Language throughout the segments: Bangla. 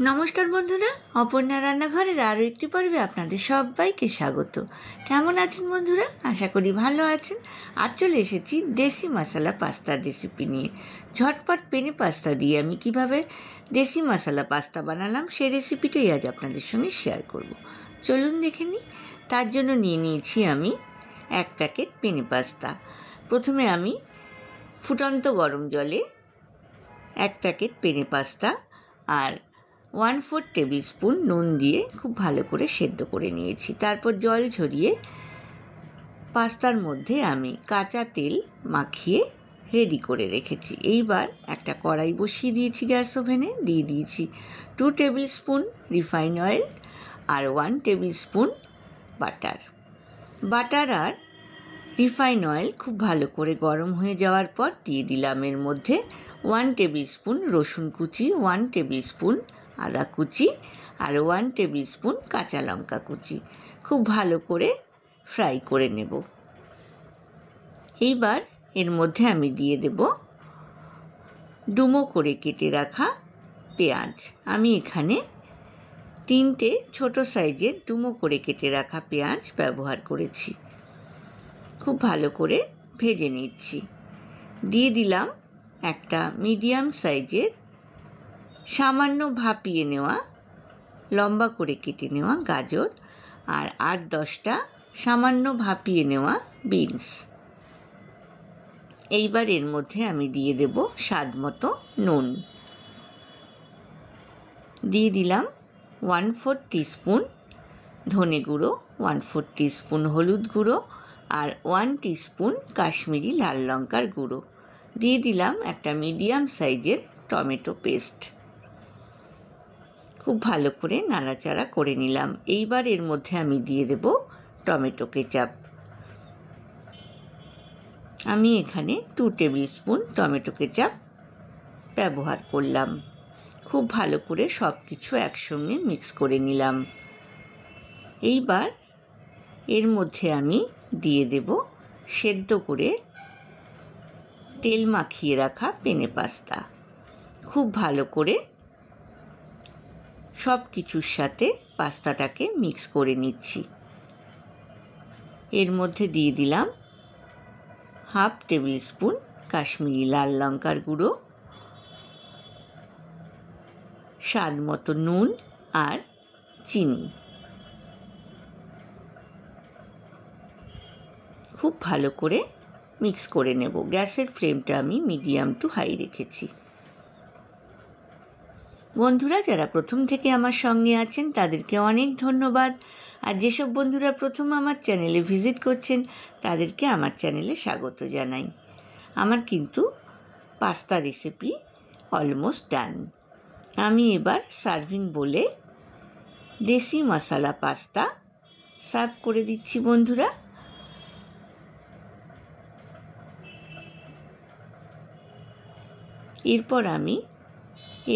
নমস্কার বন্ধুরা, অপর্ণা রান্নাঘরের আরও একটি পর্বে আপনাদের সবাইকে স্বাগত। কেমন আছেন বন্ধুরা? আশা করি ভালো আছেন। আজ চলে এসেছি দেশি মশলা পাস্তার রেসিপি নিয়ে। ঝটপট পেনে পাস্তা দিয়ে আমি কিভাবে দেশি মশলা পাস্তা বানালাম সেই রেসিপিটাই আজ আপনাদের সঙ্গে শেয়ার করব। চলুন দেখে নিই। তার জন্য নিয়ে নিয়েছি আমি 1 প্যাকেট পেনে পাস্তা। প্রথমে আমি ফুটন্ত গরম জলে 1 প্যাকেট পেনে পাস্তা আর 1/4 টেবিল স্পুন নুন দিয়ে খুব ভালো করে সেদ্ধ করে নিয়েছি। তারপর জল ঝরিয়ে পাস্তার মধ্যে আমি কাঁচা তেল মাখিয়ে রেডি করে রেখেছি। এইবার একটা কড়াই বসিয়ে দিয়েছি গ্যাস ওভেনে, দিয়ে দিয়েছি 2 টেবিল স্পুন রিফাইন অয়েল আর 1 টেবিল স্পুন বাটার আর রিফাইন অয়েল খুব ভালো করে গরম হয়ে যাওয়ার পর দিয়ে দিলাম এর মধ্যে 1 টেবিল স্পুন রসুন কুচি, 1 টেবিল স্পুন আদা কুচি আর 1 টেবিল স্পুন কাঁচা লঙ্কা কুচি। খুব ভালো করে ফ্রাই করে নেব। এইবার এর মধ্যে আমি দিয়ে দেব ডুমো করে কেটে রাখা পেঁয়াজ। আমি এখানে 3টে ছোট সাইজের ডুমো করে কেটে রাখা পেঁয়াজ ব্যবহার করেছি। খুব ভালো করে ভেজে নিচ্ছি। দিয়ে দিলাম একটা মিডিয়াম সাইজের সামান্য ভাপিয়ে নেওয়া লম্বা করে কেটে নেওয়া গাজর আর 8-10টা সামান্য ভাপিয়ে নেওয়া বিনস। এইবার এর মধ্যে আমি দিয়ে দেব স্বাদ মতো নুন। দিয়ে দিলাম 1/4 টিস্পুন ধনে গুঁড়ো, 1/4 টিস্পুন হলুদ গুঁড়ো আর 1 টিস্পুন কাশ্মীরি লাল লঙ্কার গুঁড়ো। দিয়ে দিলাম একটা মিডিয়াম সাইজের টমেটো পেস্ট। খুব ভালো করে নাড়াচাড়া করে নিলাম। এইবার এর মধ্যে আমি দিয়ে দেব টমেটো কেচাপ। আমি এখানে 2 টেবিল স্পুন টমেটো কেচাপ ব্যবহার করলাম। খুব ভালো করে সব কিছু একসঙ্গে মিক্স করে নিলাম। এইবার এর মধ্যে আমি দিয়ে দেব সেদ্ধ করে তেল মাখিয়ে রাখা পেনে পাস্তা। খুব ভালো করে সব কিছুর সাথে পাস্তাটাকে মিক্স করে নিচ্ছি। এর মধ্যে দিয়ে দিলাম 1/2 টেবিল স্পুন কাশ্মীরি লাল লঙ্কার গুঁড়ো, স্বাদ মতো নুন আর চিনি। খুব ভালো করে মিক্স করে নেব। গ্যাসের ফ্লেমটা আমি মিডিয়াম টু হাই রেখেছি। বন্ধুরা যারা প্রথম থেকে আমার সঙ্গে আছেন তাদেরকে অনেক ধন্যবাদ। আর যেসব বন্ধুরা প্রথম আমার চ্যানেলে ভিজিট করছেন তাদেরকে আমার চ্যানেলে স্বাগত জানাই। আমার কিন্তু পাস্তা রেসিপি অলমোস্ট ডান। আমি এবার সার্ভিং বলে দেশি মশলা পাস্তা সার্ভ করে দিচ্ছি বন্ধুরা। এরপর আমি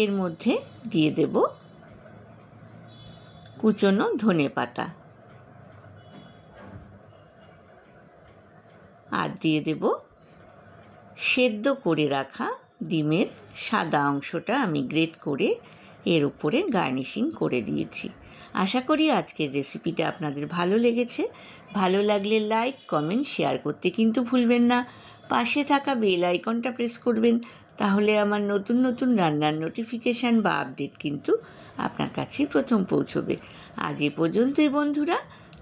এর মধ্যে দিয়ে দেব কুচনো ধনে পাতা আর দিয়ে দেব সেদ্ধ করে রাখা ডিমের সাদা অংশটা আমি গ্রেট করে এর উপরে গার্নিশিং করে দিয়েছি। আশা করি আজকের রেসিপিটা আপনাদের ভালো লেগেছে। ভালো লাগলে লাইক, কমেন্ট, শেয়ার করতে কিন্তু ভুলবেন না। পাশে থাকা বেল আইকনটা প্রেস করবেন, তাহলে আমার নতুন নতুন রান্নার নোটিফিকেশান বা আপডেট কিন্তু আপনার কাছে প্রথম পৌঁছবে। আজ এ পর্যন্তই বন্ধুরা,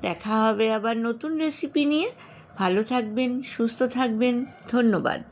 দেখা হবে আবার নতুন রেসিপি নিয়ে। ভালো থাকবেন, সুস্থ থাকবেন। ধন্যবাদ।